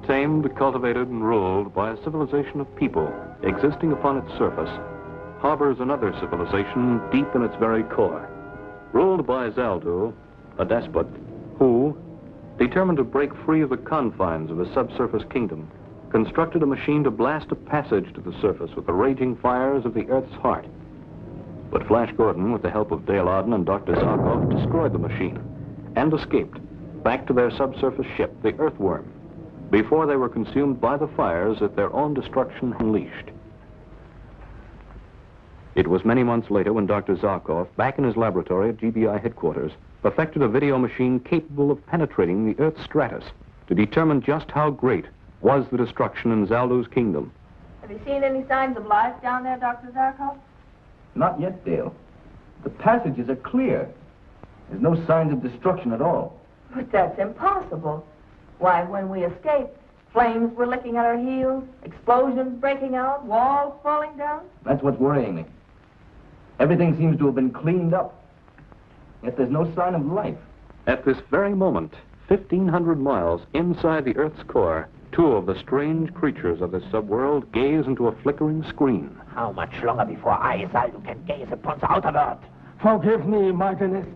tamed, cultivated, and ruled by a civilization of people existing upon its surface, harbors another civilization deep in its very core, ruled by Zaldu, a despot, who, determined to break free of the confines of his subsurface kingdom, constructed a machine to blast a passage to the surface with the raging fires of the Earth's heart. But Flash Gordon, with the help of Dale Arden and Dr. Zarkov, destroyed the machine and escaped back to their subsurface ship, the Earthworm, before they were consumed by the fires that their own destruction unleashed. It was many months later when Dr. Zarkov, back in his laboratory at GBI headquarters, perfected a video machine capable of penetrating the Earth's stratus to determine just how great was the destruction in Zaldu's kingdom. Have you seen any signs of life down there, Dr. Zarkov? Not yet, Dale. The passages are clear. There's no signs of destruction at all. But that's impossible. Why, when we escaped, flames were licking at our heels, explosions breaking out, walls falling down. That's what's worrying me. Everything seems to have been cleaned up. Yet there's no sign of life. At this very moment, 1,500 miles inside the Earth's core, two of the strange creatures of the subworld gaze into a flickering screen. How much longer before I, Zaldu, can gaze upon the outer world? Forgive me, Martinez,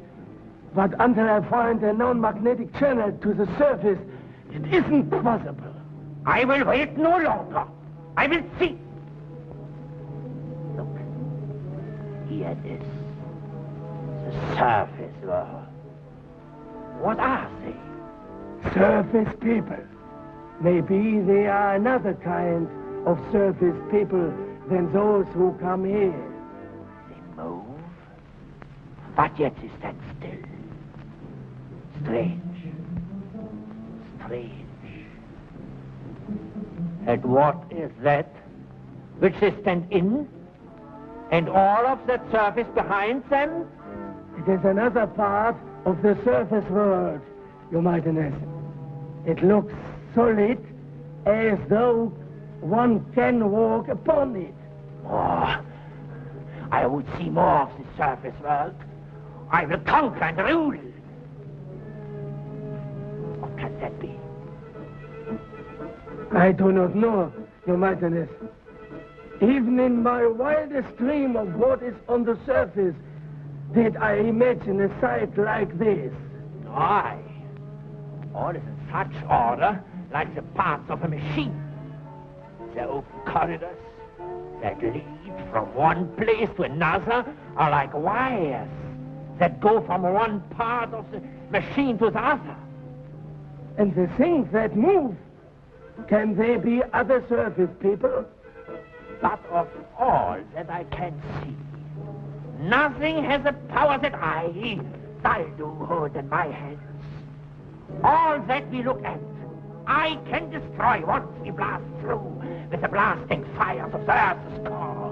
but until I find a known magnetic channel to the surface, it isn't possible. I will wait no longer. I will see. Look, here it is. The surface world. What are they? Surface people. Maybe they are another kind of surface people than those who come here. They move, but yet they stand still. Strange. Strange. And what is that which they stand in? And all of that surface behind them? It is another part of the surface world, Your Mightiness. It looks solid, as though one can walk upon it. Oh, I would see more of the surface world. I will conquer and rule. What can that be? I do not know, Your Mightiness. Even in my wildest dream of what is on the surface, did I imagine a sight like this. Aye. All is in such order, like the parts of a machine. The open corridors that lead from one place to another are like wires that go from one part of the machine to the other. And the things that move, can they be other surface people? But of all that I can see, nothing has the power that I, Zaldu, hold in my hands. All that we look at, I can destroy once we blast through with the blasting fires of the Earth's core.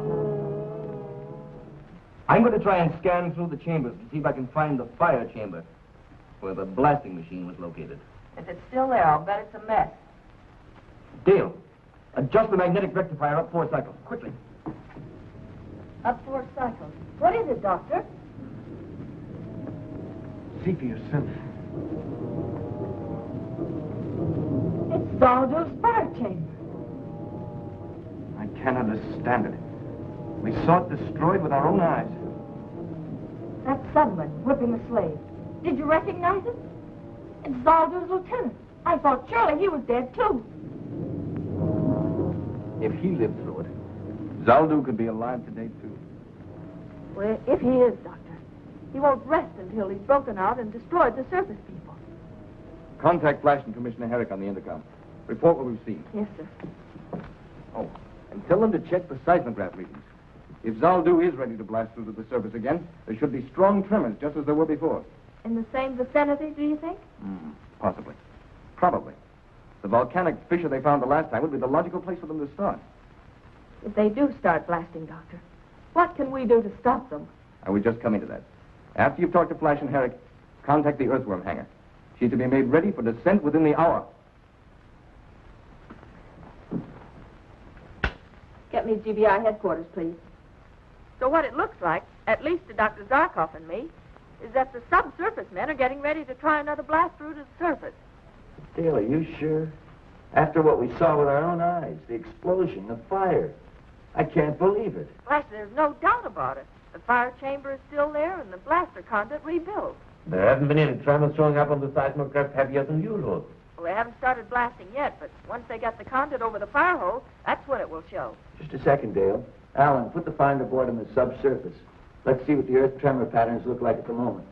I'm going to try and scan through the chambers to see if I can find the fire chamber where the blasting machine was located. If it's still there, I'll bet it's a mess. Dale, adjust the magnetic rectifier up 4 cycles, quickly. Up 4 cycles. What is it, Doctor? See for yourself. It's Zaldu's fire chamber. I can't understand it. We saw it destroyed with our own eyes. That subman whipping the slave. Did you recognize him? It's Zaldu's lieutenant. I thought surely he was dead, too. If he lived through it, Zaldu could be alive today, too. Well, if he is, Doctor, he won't rest until he's broken out and destroyed the surface people. Contact Flash and Commissioner Herrick on the intercom. Report what we've seen. Yes, sir. Oh, and tell them to check the seismograph readings. If Zaldu is ready to blast through to the surface again, there should be strong tremors, just as there were before. In the same vicinity, do you think? Possibly. Probably. The volcanic fissure they found the last time would be the logical place for them to start. If they do start blasting, Doctor, what can we do to stop them? I was just coming to that. After you've talked to Flash and Herrick, contact the Earthworm hangar. She's to be made ready for descent within the hour. Get me GBI headquarters, please. So what it looks like, at least to Dr. Zarkov and me, is that the subsurface men are getting ready to try another blast through to the surface. Dale, are you sure? After what we saw with our own eyes, the explosion, the fire. I can't believe it. Flash, there's no doubt about it. The fire chamber is still there and the blaster conduit rebuilt. There haven't been any tremors showing up on the seismograph heavier than usual. Well, they haven't started blasting yet, but once they get the conduit over the fire hole, that's when it will show. Just a second, Dale. Alan, put the finder board on the subsurface. Let's see what the earth tremor patterns look like at the moment.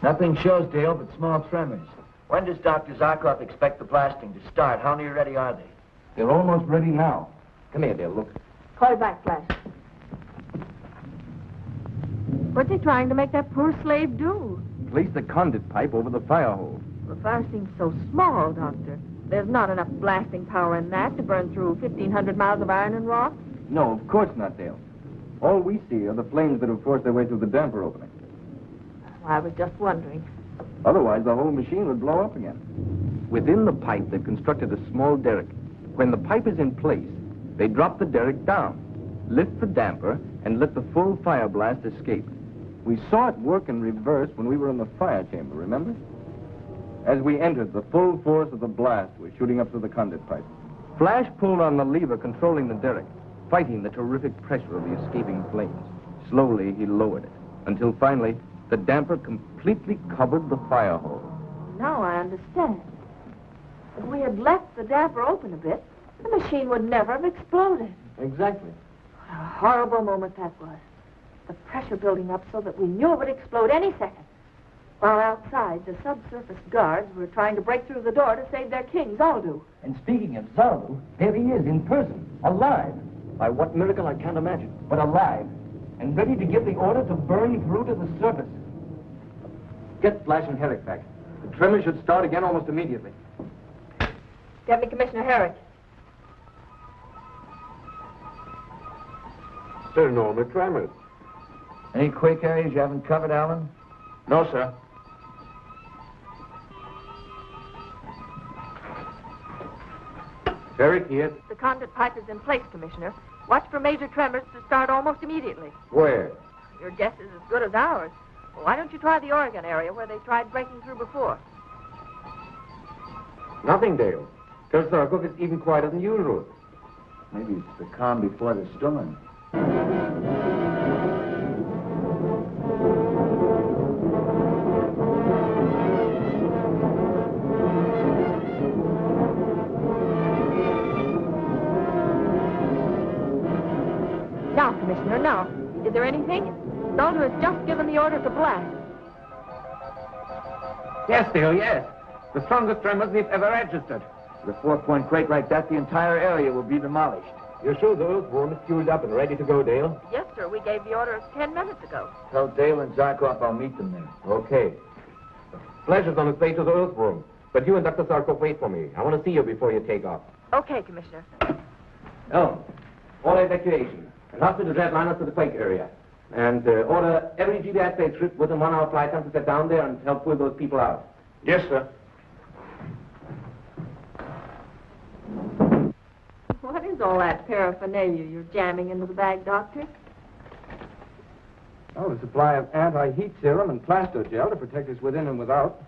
Nothing shows, Dale, but small tremors. When does Dr. Zarkov expect the blasting to start? How near ready are they? They're almost ready now. Come here, Dale, look. Call back, Flash. What's he trying to make that poor slave do? Place the conduit pipe over the fire hole. The fire seems so small, Doctor. There's not enough blasting power in that to burn through 1,500 miles of iron and rock. No, of course not, Dale. All we see are the flames that have forced their way through the damper opening. I was just wondering. Otherwise, the whole machine would blow up again. Within the pipe, they've constructed a small derrick. When the pipe is in place, they drop the derrick down, lift the damper, and let the full fire blast escape. We saw it work in reverse when we were in the fire chamber, remember? As we entered, the full force of the blast was shooting up through the conduit pipe. Flash pulled on the lever controlling the derrick, fighting the terrific pressure of the escaping flames. Slowly, he lowered it, until finally, the damper completely covered the fire hole. Now I understand. If we had left the damper open a bit, the machine would never have exploded. Exactly. What a horrible moment that was. The pressure building up so that we knew it would explode any second. While outside, the subsurface guards were trying to break through the door to save their king, Zaldu. And speaking of Zaldu, there he is in person, alive. By what miracle I can't imagine, but alive. And ready to give the order to burn through to the surface. Get Flash and Herrick back. The tremor should start again almost immediately. Get me Commissioner Herrick. Still normal tremors. Any quake areas you haven't covered, Alan? No, sir. Herrick here. The conduit pipe is in place, Commissioner. Watch for major tremors to start almost immediately. Where? Your guess is as good as ours. Well, why don't you try the Oregon area where they tried breaking through before? Nothing, Dale. Tell Zarkov it's even quieter than usual. Maybe it's the calm before the storm. Now, Commissioner, now. Is there anything? Zaldu has just given the order to blast. Yes, Dale, yes. The strongest tremors we've ever registered. With a 4-point quake like that, the entire area will be demolished. You're sure the earthworm is fueled up and ready to go, Dale? Yes, sir. We gave the order 10 minutes ago. Tell Dale and Zarkov I'll meet them there. Okay. Flash is on his way to the earthworm. But you and Dr. Zarkov wait for me. I want to see you before you take off. Okay, Commissioner. Oh, all evacuation. And hospital jetliners to the quake area. And order every GBI spaceship within 1 hour flight time to get down there and help pull those people out. Yes, sir. What is all that paraphernalia you're jamming into the bag, Doctor? Oh, a supply of anti-heat serum and plastogel to protect us within and without.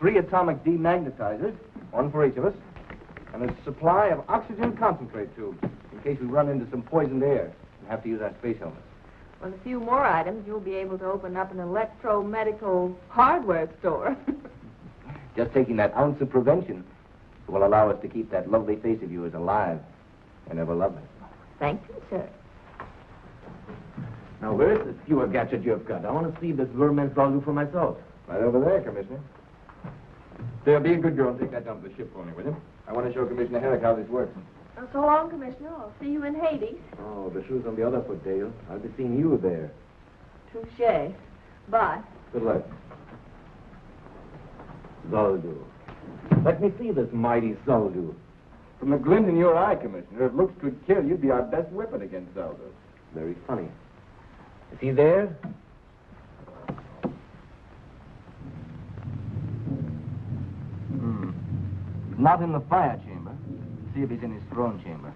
3 atomic demagnetizers, 1 for each of us. And a supply of oxygen concentrate tubes, in case we run into some poisoned air and have to use our space helmets. With a few more items, you'll be able to open up an electromedical hardware store. Just taking that ounce of prevention will allow us to keep that lovely face of yours alive and ever lovely. Thank you, sir. Now, where's the fewer gadget you've got? I want to see this vermin's Zaldu for myself. Right over there, Commissioner. There, be a good girl and take that down to the ship for me, will you? I want to show Commissioner Herrick how this works. Well, so long, Commissioner. I'll see you in Hades. Oh, the shoe's on the other foot, Dale. I'll be seeing you there. Touché. Bye. Good luck. Zaldu. Let me see this mighty Zaldu. From the glint in your eye, Commissioner, if looks could kill, you'd be our best weapon against Zelda. Very funny. Is he there? not in the fire chamber. See if he's in his throne chamber.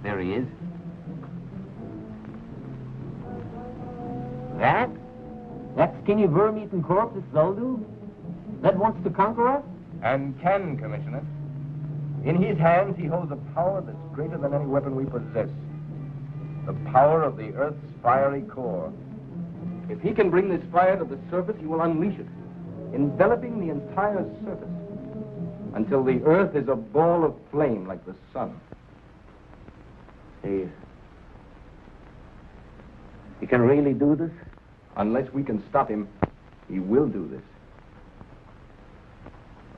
There he is. That skinny worm-eaten corpse is Zelda? That wants to conquer us? And can, Commissioner. In his hands, he holds a power that's greater than any weapon we possess. The power of the Earth's fiery core. If he can bring this fire to the surface, he will unleash it, enveloping the entire surface, until the Earth is a ball of flame like the sun. He can really do this? Unless we can stop him, he will do this.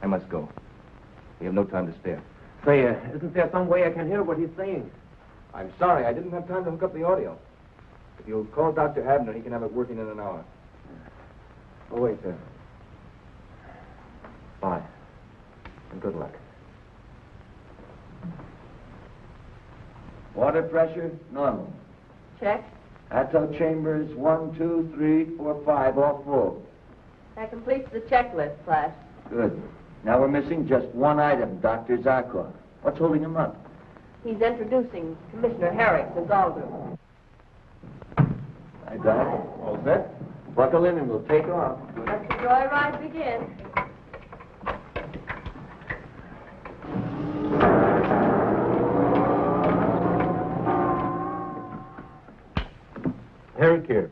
I must go. We have no time to spare. Say, isn't there some way I can hear what he's saying? I'm sorry, I didn't have time to hook up the audio. If you'll call Dr. Abner, he can have it working in an hour. Oh, wait, sir. Bye. And good luck. Water pressure, normal. Check. Ato chambers, 1, 2, 3, 4, 5, all full. That completes the checklist, Flash. Good. Now we're missing just one item, Dr. Zarkov. What's holding him up? He's introducing Commissioner Herrick to Zelda. Hi, Doc. All set? Buckle in and we'll take off. Let the joyride begin. Herrick here.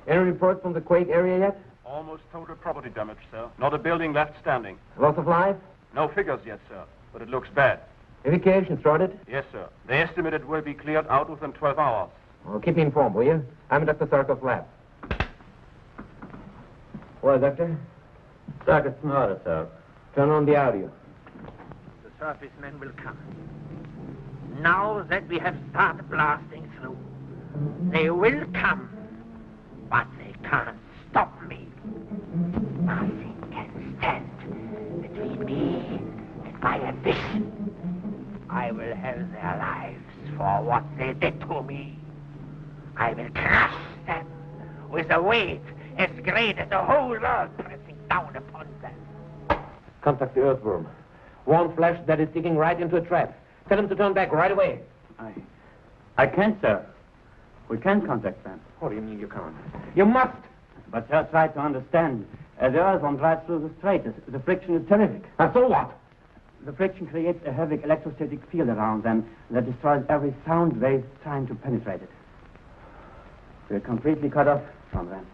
Any reports from the quake area yet? Almost total property damage, sir. Not a building left standing. Loss of life? No figures yet, sir, but it looks bad. Evacuation started? Yes, sir. They estimate it will be cleared out within 12 hours. Well, keep me informed, will you? I'm in Dr. Zarkov's lab. Well, Doctor? Circuit's in order, sir. Turn on the audio. The surface men will come. Now that we have started blasting through, they will come, but they can't stop me. Nothing can stand between me and my ambition. I will have their lives for what they did to me. I will crush them with a weight as great as the whole world pressing down upon them. Contact the earthworm. Warn Flash that is digging right into a trap. Tell him to turn back right away. I can't, sir. We can't contact them. What do you mean you can't? You must! But, sir, try to understand. As the earthworm drives through the strait, the friction is terrific. And so what? The friction creates a heavy electrostatic field around them that destroys every sound wave trying to penetrate it. We're completely cut off from them.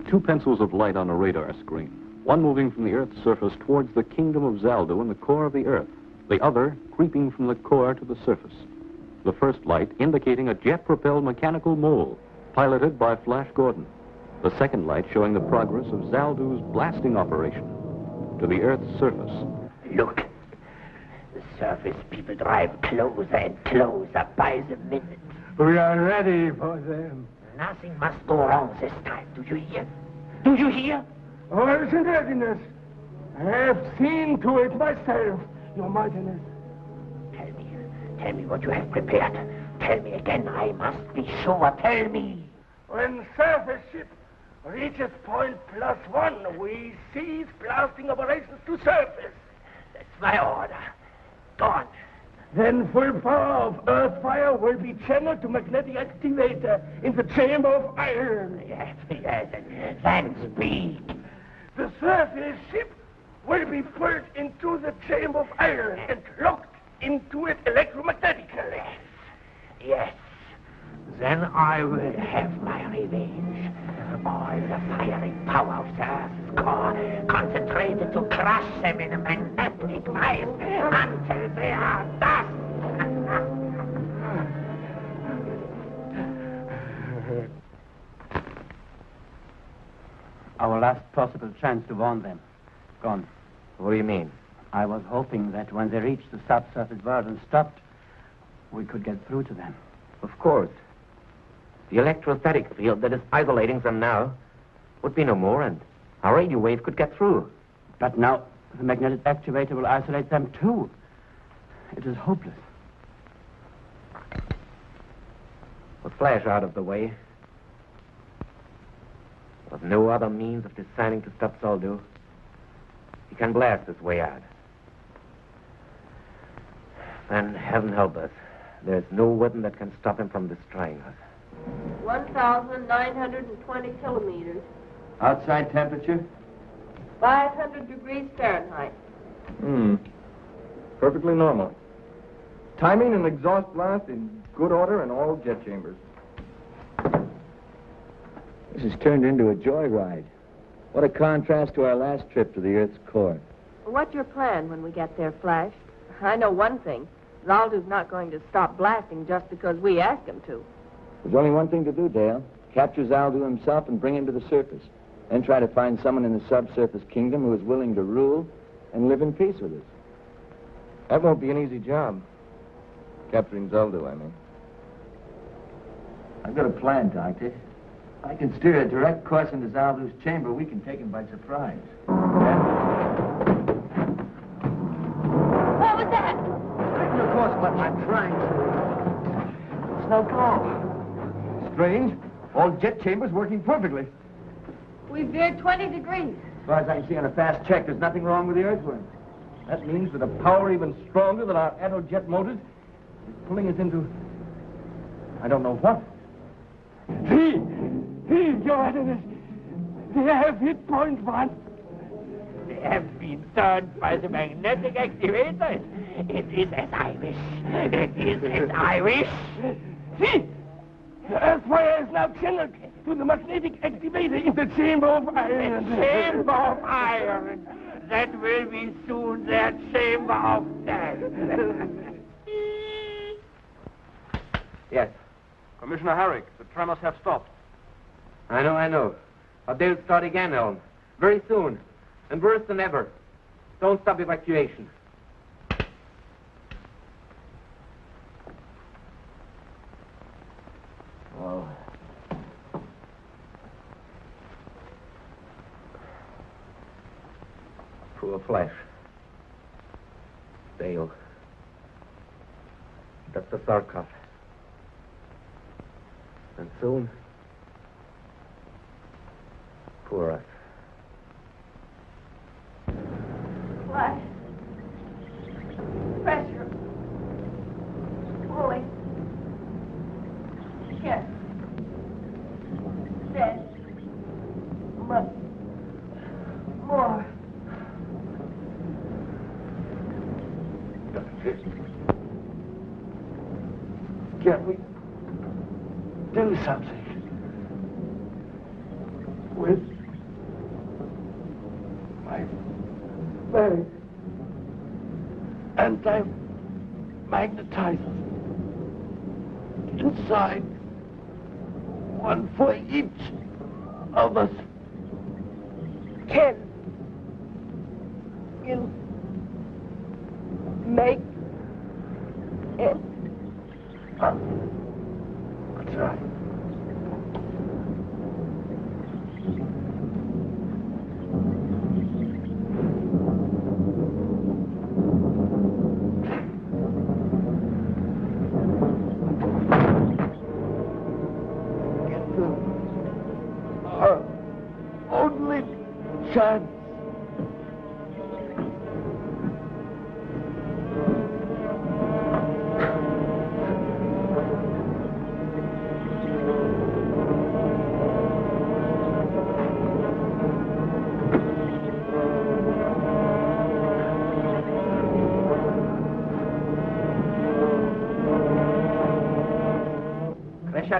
Two pencils of light on a radar screen. One moving from the Earth's surface towards the kingdom of Zelda in the core of the Earth. The other creeping from the core to the surface. The first light indicating a jet-propelled mechanical mole, piloted by Flash Gordon. The second light showing the progress of Zaldu's blasting operation to the Earth's surface. Look, the surface people drive closer and closer by the minute. We are ready for them. Nothing must go wrong this time. Do you hear? Do you hear? All is in readiness. I have seen to it myself, Your Mightiness. Tell me what you have prepared. Tell me again. I must be sure. Tell me. When surface ship reaches point +1, we cease blasting operations to surface. That's my order. Go on. Then full power of earth fire will be channeled to magnetic activator in the chamber of iron. Yes, then speak. The surface ship will be pulled into the chamber of iron and locked into it electromagnetically. Yes. Then I will have my revenge. All the firing power of the Earth's core concentrated to crush them in a magnetic vice until they are dust. Our last possible chance to warn them. Gone. What do you mean? I was hoping that when they reached the subsurface world and stopped, we could get through to them. Of course. The electrostatic field that is isolating them now would be no more, and our radio wave could get through. But now the magnetic activator will isolate them too. It is hopeless. With Flash out of the way, have no other means of deciding to stop Zaldu, he can blast his way out. Then, heaven help us, there's no weapon that can stop him from destroying us. 1,920 kilometers. Outside temperature? 500 degrees Fahrenheit. Perfectly normal. Timing and exhaust blast in good order in all jet chambers. This has turned into a joyride. What a contrast to our last trip to the Earth's core. What's your plan when we get there, Flash? I know one thing. Zaldu's not going to stop blasting just because we ask him to. There's only one thing to do, Dale. Capture Zaldu himself and bring him to the surface. Then try to find someone in the subsurface kingdom who is willing to rule and live in peace with us. That won't be an easy job. Capturing Zelda, I mean. I've got a plan, Doctor. If I can steer a direct course into Zaldu's chamber, we can take him by surprise. What was that? Of course, but I'm trying to. It's no go. Strange. All jet chambers working perfectly. We veered 20 degrees. As far as I can see on a fast check, there's nothing wrong with the earthworm. That means that a power even stronger than our aerojet motors is pulling us into... I don't know what. Your Highness, they have hit point 1. They have been turned by the magnetic activators. It is as I wish. It is as I wish. See! The Earthfire is now channeled to the magnetic activator in the chamber of iron. The chamber of iron. That will be soon their chamber of death. Yes. Commissioner Herrick, the tremors have stopped. I know. But they'll start again, Ellen. Very soon. And worse than ever. Don't stop evacuation. Oh. Poor Flash. Dale. Dr. Zarkov. And soon, poor us. Flash. Pressure. Pulling. Yes. Dead. Much more. Can we do something with my very anti-magnetizers inside, one for each of us? Can you make it? That's right. Our only chance.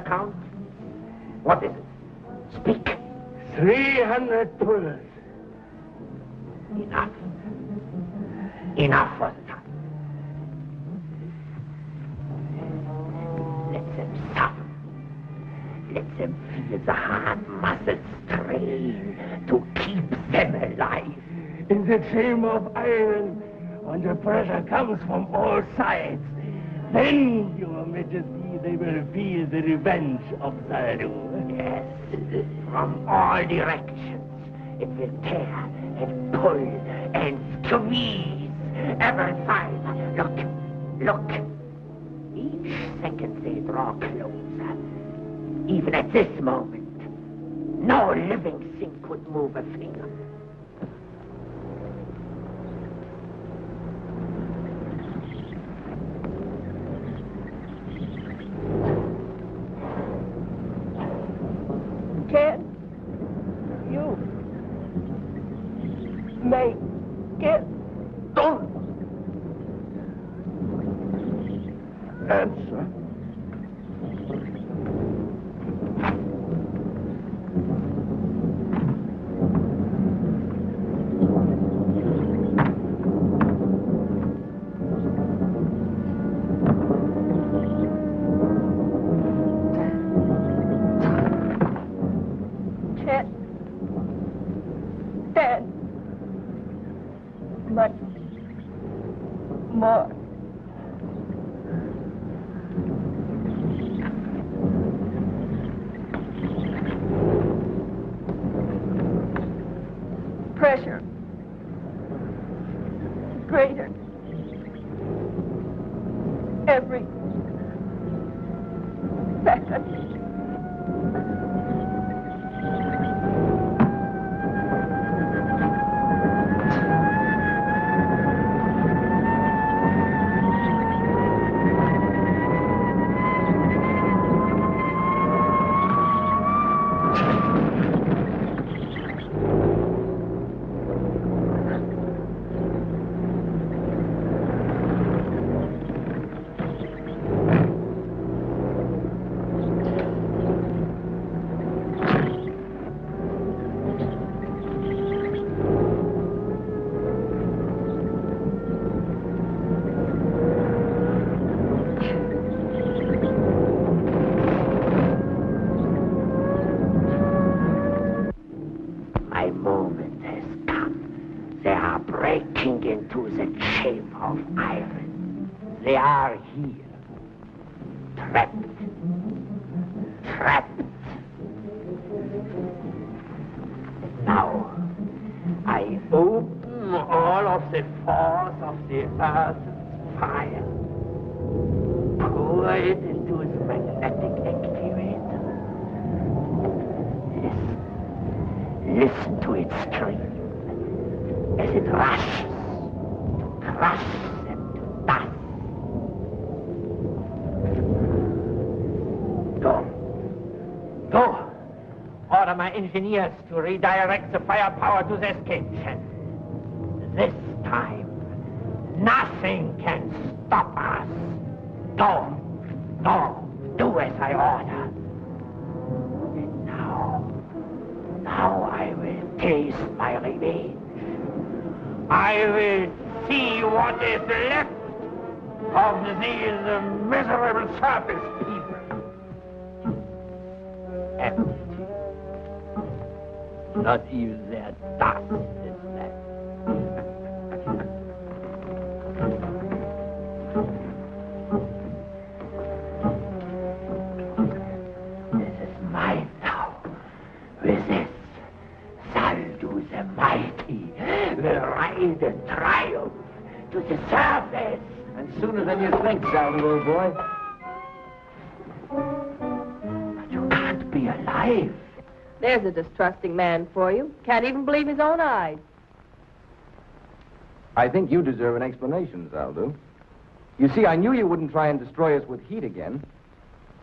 Count? What is it? Speak. 300 pullers. Enough. Enough for the time. Let them suffer. Let them feel the hard muscles strain to keep them alive. In the chamber of iron, when the pressure comes from all sides, then, Your Majesty, they will feel the revenge of Zaldu. Yes, from all directions. It will tear and pull and squeeze every fiber. Look. Each second they draw closer. Even at this moment. No living thing could move a finger. Can you make it? Don't answer. Much more. Pressure greater every second. Into the chamber of iron. They are here. Trapped. Trapped. Now, I open all of the force of the earth's fire. Pour it into the magnetic activator. Listen to it scream as it rushes. Crush them to dust. Go. Order my engineers to redirect the firepower to the escape channel. This time, nothing can stop us. Go. Do as I order. And now I will taste my revenge. I will see what is left of these miserable surface people. Empty. Not even their dust is left. This is mine now. With this, Zaldu the Mighty will ride in triumph to the surface. And sooner than you think, Zaldu, old boy. But you can't be alive. There's a distrusting man for you. Can't even believe his own eyes. I think you deserve an explanation, Zaldu. You see, I knew you wouldn't try and destroy us with heat again.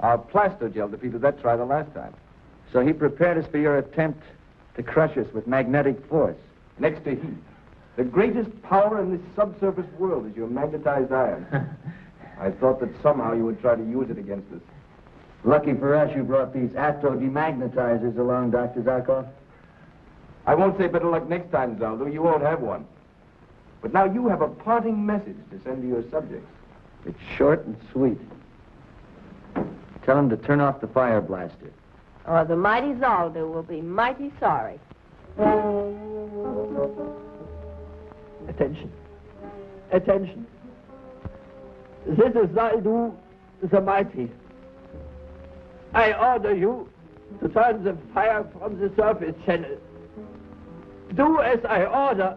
Our plaster gel defeated that try the last time. So he prepared us for your attempt to crush us with magnetic force. Next to heat. The greatest power in this subsurface world is your magnetized iron. I thought that somehow you would try to use it against us. Lucky for us you brought these atto-demagnetizers along, Dr. Zarkov. I won't say better luck next time, Zaldu. You won't have one. But now you have a parting message to send to your subjects. It's short and sweet. Tell him to turn off the fire blaster. Or the mighty Zaldu will be mighty sorry. Attention. Attention. This is Zaldu the Mighty. I order you to turn the fire from the surface channel. Do as I order.